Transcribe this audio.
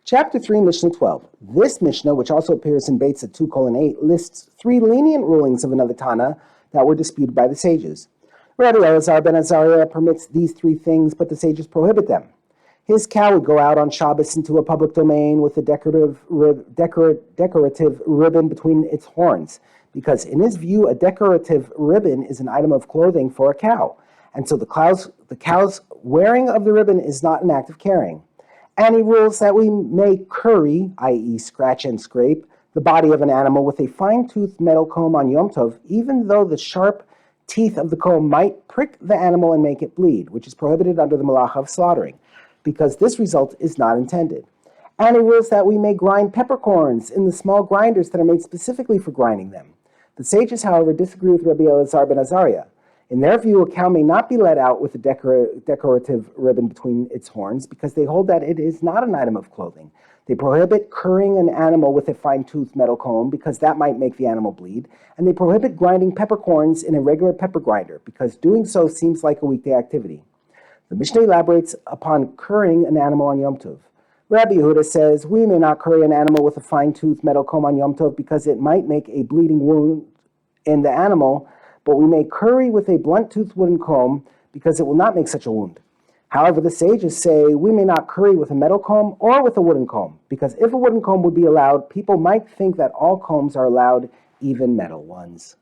Chapter 3, Mishnah 12. This Mishnah, which also appears in Beitza 2:8, lists 3 lenient rulings of another Tana that were disputed by the sages. Rabbi Elazar ben Azariah permits these 3 things, but the sages prohibit them. His cow would go out on Shabbos into a public domain with a decorative ribbon between its horns, because in his view, a decorative ribbon is an item of clothing for a cow, and so the cow's wearing of the ribbon is not an act of carrying. And he rules that we may curry, i.e. scratch and scrape, the body of an animal with a fine-toothed metal comb on Yom Tov, even though the sharp teeth of the comb might prick the animal and make it bleed, which is prohibited under the malacha of slaughtering, because this result is not intended. And he rules that we may grind peppercorns in the small grinders that are made specifically for grinding them. The sages, however, disagree with Rabbi Elazar ben Azariah. In their view, a cow may not be let out with a decorative ribbon between its horns because they hold that it is not an item of clothing. They prohibit currying an animal with a fine-toothed metal comb because that might make the animal bleed, and they prohibit grinding peppercorns in a regular pepper grinder because doing so seems like a weekday activity. The Mishnah elaborates upon currying an animal on Yom Tov. Rabbi Yehuda says, we may not curry an animal with a fine-toothed metal comb on Yom Tov because it might make a bleeding wound in the animal, but we may curry with a blunt-toothed wooden comb because it will not make such a wound. However, the sages say we may not curry with a metal comb or with a wooden comb, because if a wooden comb would be allowed, people might think that all combs are allowed, even metal ones.